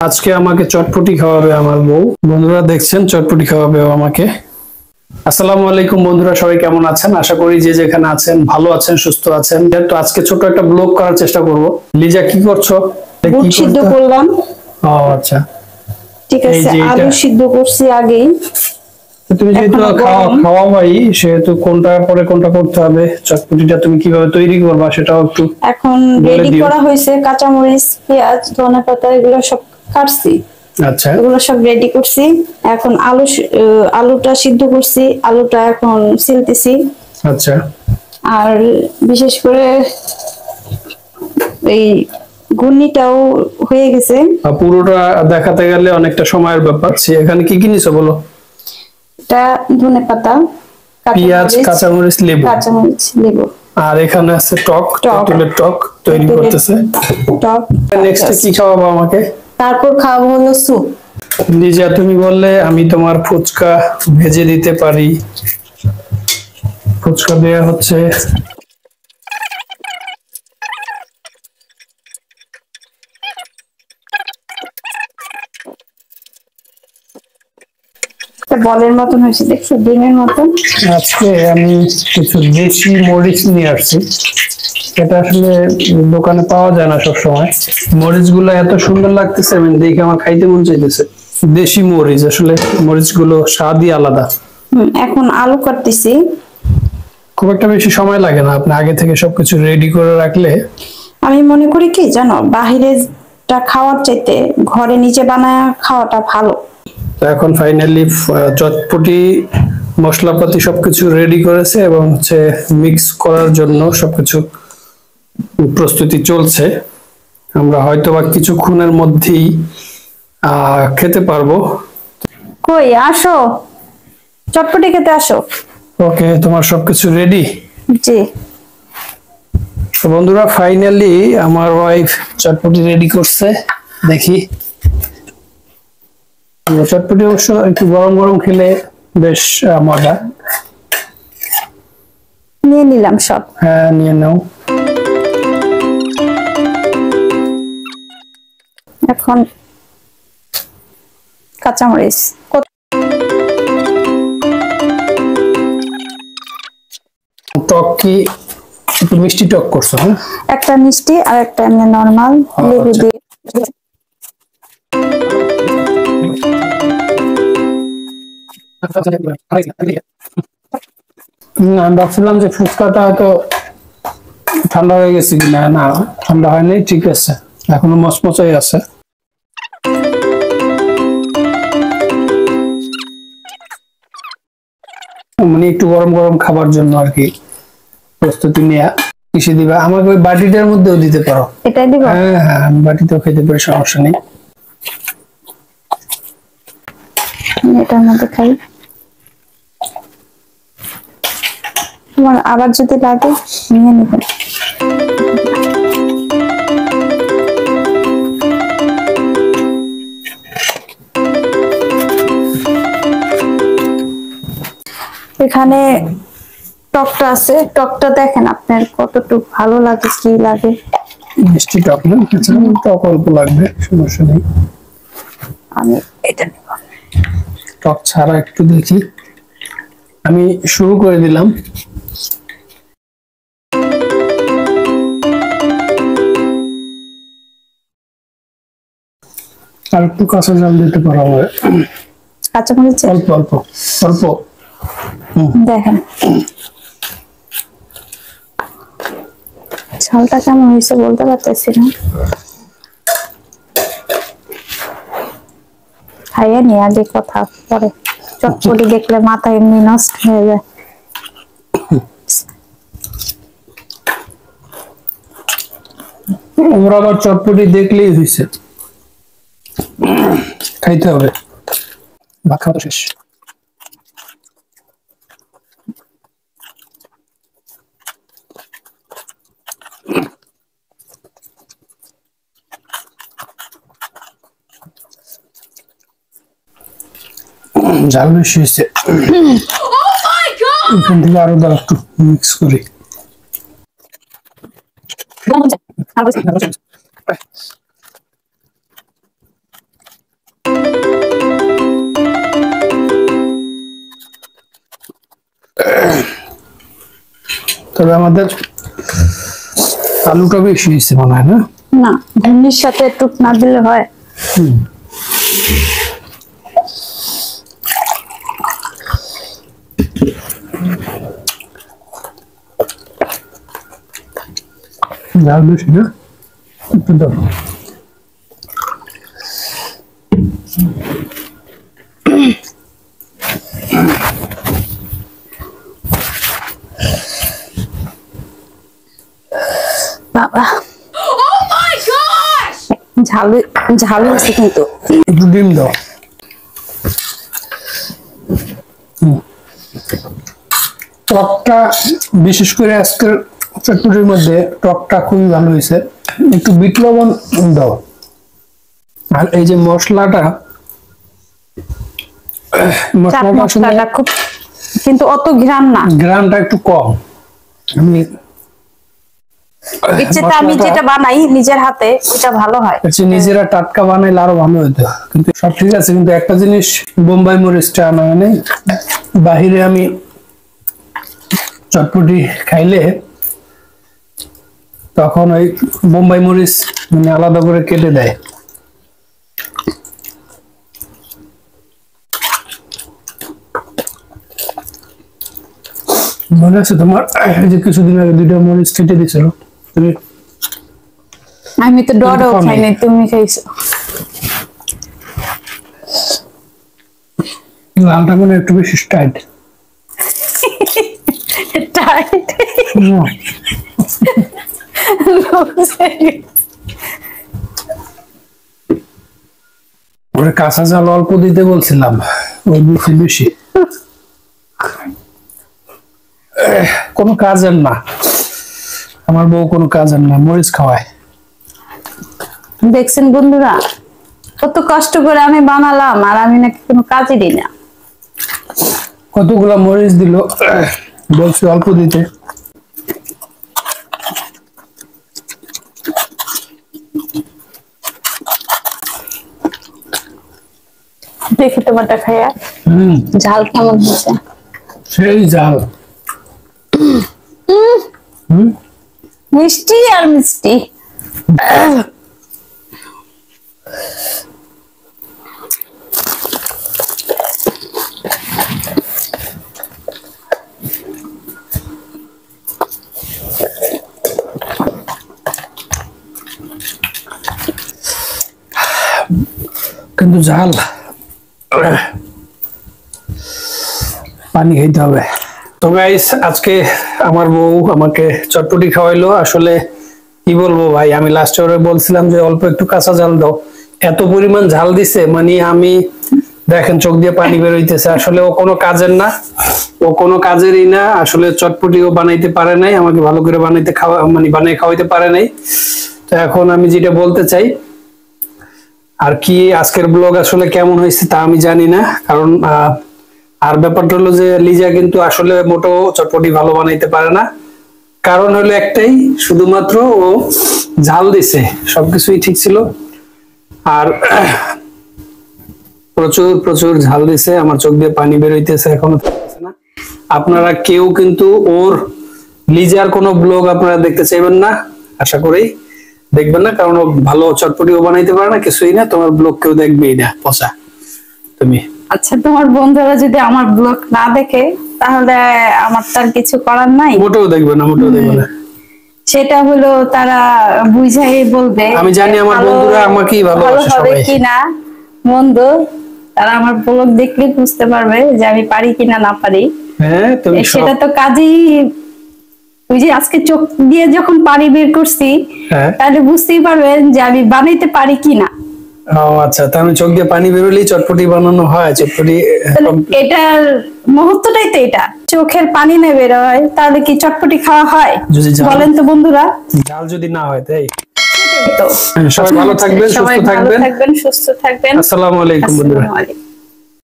আজকে আমাকে চটপটি খাওয়াবে আমার বউ। বন্ধুরা দেখছেন চটপটি খাওয়াবে ও আমাকে। আসসালামু আলাইকুম বন্ধুরা, সবাই কেমন আছেন? আশা করি যে যেখানে আছেন ভালো আছেন, সুস্থ আছেন। তো আজকে ছোট একটা ব্লগ করার চেষ্টা করব। লিজা কি করছো? বুট সিদ্ধ করলাম। ও আচ্ছা, ঠিক আছে, আলু সিদ্ধ করছি আগেই। তুমি যেহেতু খাওয়াবাই সেহেতু কোনটার পরে কোনটা করতে হবে, চটপটিটা তুমি কিভাবে তৈরি করবা সেটাও একটু এখন রেডি করা হয়েছে। কাঁচামরিচ, পেঁয়াজ, ধনেপাতা এগুলো সব কাটছি। আচ্ছা, এগুলো সব রেডি করছি। এখন আলুটা সিদ্ধ করছি, আলুটা এখন ছিলতেছি। আচ্ছা, আর বিশেষ করে এই ঘুগনিটাও হয়ে গেছে। পুরোটা দেখাতে গেলে অনেকটা সময়ের ব্যাপার। এখানে কি কি নিছো বলো? এটা ধনেপাতা, পেঁয়াজ, কাঁচামরিচ, লেবু। আর এখানে আছে টক, তেঁতুলের টক তৈরি করতেছে। টক নেক্সট কি খাওয়াবো আমাকে? তারপর খাওয়াবো হলো স্যুপ। লিজা তুমি বললে আমি তোমার ফুচকা ভেজে দিতে পারি। ফুচকা দেয়া হচ্ছে। বলের মতন হয়েছে, দেখছো, ডিমের মতন। আজকে আমি কিছু দেশি মরিচ নিয়ে আসছি। এটা আসলে দোকানে পাওয়া যায় না সবসময়। মরিচ গুলো এত সুন্দর লাগতেছে, আমি দেখে আমার খাইতে মন চাইতেছে। দেশি মরিচ, আসলে মরিচ গুলো স্বাদই আলাদা। এখন আলু কাটতেছি। খুব একটা বেশি সময় লাগে না, আপনি আগে থেকে সবকিছু রেডি করে রাখলে। আমি মনে করি কি জানো, বাহিরেটা খাওয়ার চাইতে ঘরে নিজে বানায় খাওয়াটা ভালো। তো এখন ফাইনালি চটপটি মশলাপাতি সবকিছু রেডি করেছে এবং হচ্ছে মিক্স করার জন্য সবকিছু প্রস্তুতি চলছে। আমরা হয়তো বা কিছুক্ষণের মধ্যেই খেতে পারবো। কই আসো, চটপটি খেতে আসো। ওকে, তোমার সবকিছু রেডি? জি। তো বন্ধুরা, ফাইনালি আমার ওয়াইফ চটপটি রেডি করছে। দেখি, চটপটি অবশ্য একটু গরম গরম খেলে বেশ মজা। নিয়ে নিলাম সব। হ্যাঁ, নিয়ে নাও। এখন কাঁচামরিচ টক কি একটু মিষ্টি টক করছো? হ্যাঁ, একটা মিষ্টি আর একটা এমনি নরমাল লেবু দিয়ে। আমি ভাবছিলাম যে ফুচকাটা হয়তো ঠান্ডা হয়ে গেছে কিনা। না, ঠান্ডা হয়নি, ঠিক আছে, এখনো মচমচাই আছে। মানে একটু গরম গরম খাবার জন্য আর কি প্রস্তুতি নেয়া। কিসে দিবা আমাকে? ওই বাটিটার মধ্যেও দিতে পারো। এটাই দিব? হ্যাঁ হ্যাঁ, আমি বাটিতেও খেতে পারি, সমস্যা নেই। এটার মধ্যে খাই। তোমার আবার যদি লাগে নিয়ে নেবেন। এখানে টকটা আছে, টকটা দেখেন আপনার কতটুকু ভালো লাগে, কি লাগে। মিষ্টি টক না, টক অল্প লাগবে, সমস্যা নেই। আমি এটা নেব। টক ছাড়া একটু দেখি। আমি শুরু করে দিলাম। আর একটু কাঁচা জল দিতে পারা হবে। কাঁচামরিচ অল্প অল্প অল্প। দেখেন ঝালটা কেমন হয়েছে বলতে পারতেছি না। খাইয়ে নি আগে, কথা পরে। চটপটি দেখলে মাথা এমনি নষ্ট হয়ে যায়। ওরা আবার চটপটি দেখলেই হয়েছে, খাইতে হবে। ভাত খাওয়া তো শেষ। ঝাল বেশি হয়েছে, এখান থেকে আরো দাও একটু মিক্স করি। তবে আমাদের আলুটা বেশি হয়েছে মনে হয় না? না, ঘুগনির সাথে টুক না দিলে হয়। ঝাল বেশি না? একটু দাও। বাবা, ঝাল ঝাল আছে কিন্তু। একটু ডিম দাও। টকটা বিশেষ করে আজকের চটপটির মধ্যে টকটা খুবই ভালো হয়েছে। একটু বিট লবণ দাও। আর এই যে মশলাটা চাট মশলাটা খুব, কিন্তু অত ঘ্রাণ না, গ্রামটা একটু কম। আমি ইচ্ছেতে আমি যেটা বানাই নিজের হাতে এটা ভালো হয়। নিজেরা টাটকা বানাইলে আরো ভালো হতো, কিন্তু সব ঠিক আছে। কিন্তু একটা জিনিস, বোম্বাই মরিচটা আনা মানে বাহিরে আমি চটপটি খাইলে তখন ওই বোম্বাই মরিচ মানে আলাদা করে কেটে দেয়। মনে আছে তোমার যে কিছুদিন আগে 2টা মরিচ কেটে দিছিল তুমি? আমি তো ডরাও খাই নাই, তুমি খাইছো। লালটা মানে একটু বেশি টাইট। টাইট ওরে কাঁচা ঝাল অল্প দিতে বলছিলাম, ওই বেশি বেশি কোনো কাজের না। আমার বউ কোনো কাজের না, মরিচ খাওয়ায়। দেখছেন বন্ধুরা, কত কষ্ট করে আমি বানালাম আর আমি নাকি কোনো কাজে দিই না। কতগুলা মরিচ দিল, বলছি অল্প দিতে। দেখি তোমারটা খাইয়া ঝাল কেমন হয়েছে। সেই ঝাল। মিষ্টি আর মিষ্টি। কিন্তু ঝাল, পানি খাইতে হবে। তো গাইস, আজকে আমার বউ আমাকে চটপটি খাওয়াইলো। আসলে কি বলবো ভাই, আমি লাস্টে ওরে বলছিলাম যে অল্প একটু কাঁচা ঝাল দাও, এত পরিমাণ ঝাল দিছে মানে আমি দেখেন চোখ দিয়ে পানি বের হইতেছে। আসলে ও কোনো কাজের না, ও কোনো কাজেরই না। আসলে চটপটিও বানাইতে পারে নাই, আমাকে ভালো করে বানাইতে মানে বানিয়ে খাওয়াইতে পারে নাই। তো এখন আমি যেটা বলতে চাই আর কি, আজকের ব্লগ আসলে কেমন হয়েছে তা আমি জানি না। কারণ আর ব্যাপারটা হলো যে লিজা কিন্তু আসলে মোটো চটপটি ভালো বানাইতে পারে না। কারণ হলো একটাই, শুধুমাত্র ও ঝাল দিছে, সবকিছুই ঠিক ছিল আর প্রচুর প্রচুর ঝাল দিছে। আমার চোখ দিয়ে পানি বের হইতেছে, এখনো থাকতেছে না। আপনারা কেউ কিন্তু ওর লিজার কোনো ব্লগ আপনারা দেখতে চাইবেন না, আশা করি দেখবেন না। কারণ ও ভালো চটপটিও বানাইতে পারে না, কিছুই না। তোমার ব্লগ কেউ দেখবেই না, পচা তুমি। আচ্ছা, তোমার বন্ধুরা যদি আমার ব্লগ না দেখে তাহলে আমার তার কিছু করার নাই। মোটেও দেখবে না, মোটেও দেখবে না। সেটা হলো তারা বুঝাই বলবে। আমি জানি আমার বন্ধুরা আমাকেই ভালোবাসে সবাই। কি না বন্ধু, তারা আমার ব্লগ দেখলে বুঝতে পারবে যে আমি পারি কিনা না পারি। হ্যাঁ, তুমি সেটা তো কাজেই, ওই যে আজকে চোখ দিয়ে যখন পানি বের করছি তাহলে বুঝতেই পারবেন যে আমি বানাইতে পারি কিনা। ও আচ্ছা, তাহলে আমি চোখ দিয়ে পানি বেরোলেই চটপটি বানানো হয়? চটপটি এটার মুহূর্তটাই তো এটা, চোখের পানি না বের হয় তাহলে কি চটপটি খাওয়া হয় বলেন তো বন্ধুরা? ঝাল যদি না হয় তাই। তো সবাই ভালো থাকবেন, সুস্থ থাকবেন। সুস্থ থাকবেন। আসসালামু আলাইকুম বন্ধুরা।